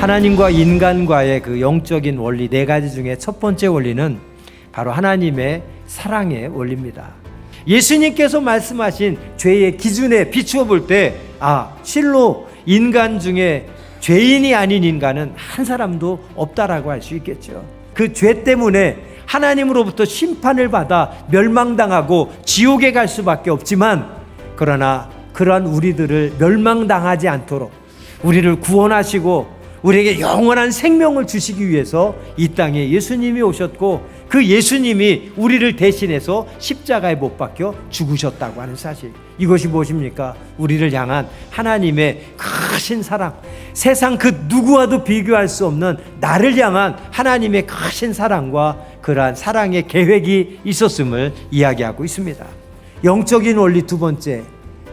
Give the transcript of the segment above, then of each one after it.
하나님과 인간과의 그 영적인 원리 네 가지 중에 첫 번째 원리는 바로 하나님의 사랑의 원리입니다. 예수님께서 말씀하신 죄의 기준에 비추어 볼 때, 실로 인간 중에 죄인이 아닌 인간은 한 사람도 없다라고 할 수 있겠죠. 그 죄 때문에 하나님으로부터 심판을 받아 멸망당하고 지옥에 갈 수밖에 없지만, 그러나 그러한 우리들을 멸망당하지 않도록 우리를 구원하시고 우리에게 영원한 생명을 주시기 위해서 이 땅에 예수님이 오셨고, 그 예수님이 우리를 대신해서 십자가에 못 박혀 죽으셨다고 하는 사실, 이것이 무엇입니까? 우리를 향한 하나님의 크신 사랑, 세상 그 누구와도 비교할 수 없는 나를 향한 하나님의 크신 사랑과 그러한 사랑의 계획이 있었음을 이야기하고 있습니다. 영적인 원리 두 번째,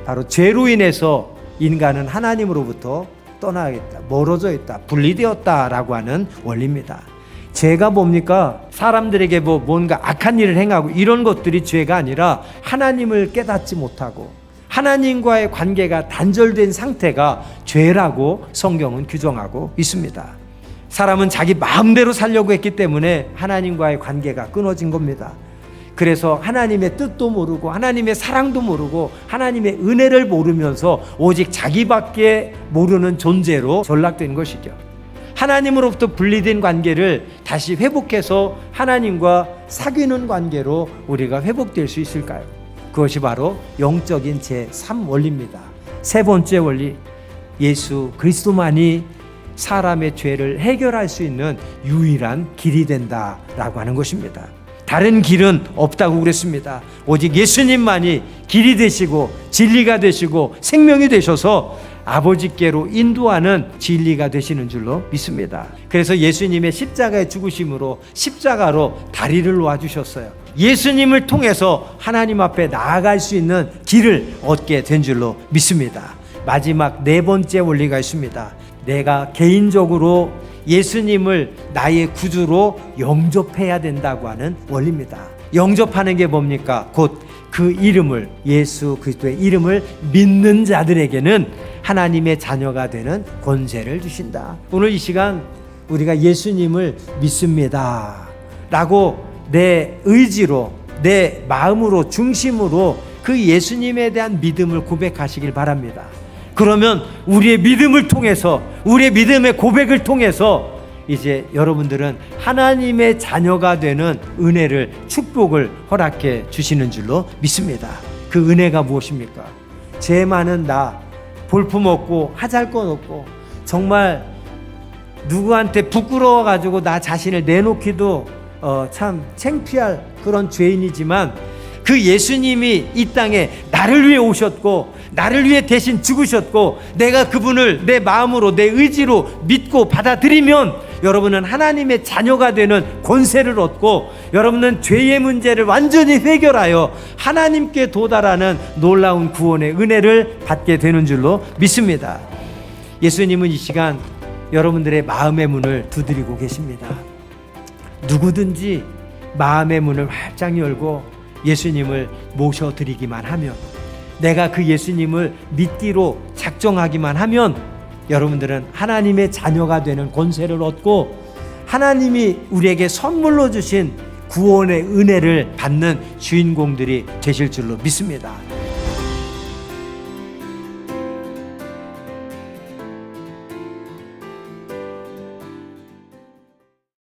바로 죄로 인해서 인간은 하나님으로부터 떠나겠다, 멀어져 있다, 분리되었다라고 하는 원리입니다. 죄가 뭡니까? 사람들에게 뭔가 악한 일을 행하고 이런 것들이 죄가 아니라 하나님을 깨닫지 못하고 하나님과의 관계가 단절된 상태가 죄라고 성경은 규정하고 있습니다. 사람은 자기 마음대로 살려고 했기 때문에 하나님과의 관계가 끊어진 겁니다. 그래서 하나님의 뜻도 모르고 하나님의 사랑도 모르고 하나님의 은혜를 모르면서 오직 자기밖에 모르는 존재로 전락된 것이죠. 하나님으로부터 분리된 관계를 다시 회복해서 하나님과 사귀는 관계로 우리가 회복될 수 있을까요? 그것이 바로 영적인 제3 원리입니다. 세 번째 원리, 예수 그리스도만이 사람의 죄를 해결할 수 있는 유일한 길이 된다라고 하는 것입니다. 다른 길은 없다고 그랬습니다. 오직 예수님만이 길이 되시고 진리가 되시고 생명이 되셔서 아버지께로 인도하는 진리가 되시는 줄로 믿습니다. 그래서 예수님의 십자가의 죽으심으로 십자가로 다리를 놓아주셨어요. 예수님을 통해서 하나님 앞에 나아갈 수 있는 길을 얻게 된 줄로 믿습니다. 마지막 네 번째 원리가 있습니다. 내가 개인적으로 예수님을 나의 구주로 영접해야 된다고 하는 원리입니다. 영접하는 게 뭡니까? 곧 그 이름을, 예수 그리스도의 이름을 믿는 자들에게는 하나님의 자녀가 되는 권세를 주신다. 오늘 이 시간 우리가 예수님을 믿습니다 라고 내 의지로, 내 마음으로, 중심으로 그 예수님에 대한 믿음을 고백하시길 바랍니다. 그러면 우리의 믿음을 통해서, 우리의 믿음의 고백을 통해서 이제 여러분들은 하나님의 자녀가 되는 은혜를, 축복을 허락해 주시는 줄로 믿습니다. 그 은혜가 무엇입니까? 죄 많은 나, 볼품없고 하잘것 없고 정말 누구한테 부끄러워가지고 나 자신을 내놓기도 참 창피할 그런 죄인이지만, 그 예수님이 이 땅에 나를 위해 오셨고 나를 위해 대신 죽으셨고 내가 그분을 내 마음으로, 내 의지로 믿고 받아들이면 여러분은 하나님의 자녀가 되는 권세를 얻고 여러분은 죄의 문제를 완전히 해결하여 하나님께 도달하는 놀라운 구원의 은혜를 받게 되는 줄로 믿습니다. 예수님은 이 시간 여러분들의 마음의 문을 두드리고 계십니다. 누구든지 마음의 문을 활짝 열고 예수님을 모셔드리기만 하면, 내가 그 예수님을 믿기로 작정하기만 하면 여러분들은 하나님의 자녀가 되는 권세를 얻고 하나님이 우리에게 선물로 주신 구원의 은혜를 받는 주인공들이 되실 줄로 믿습니다.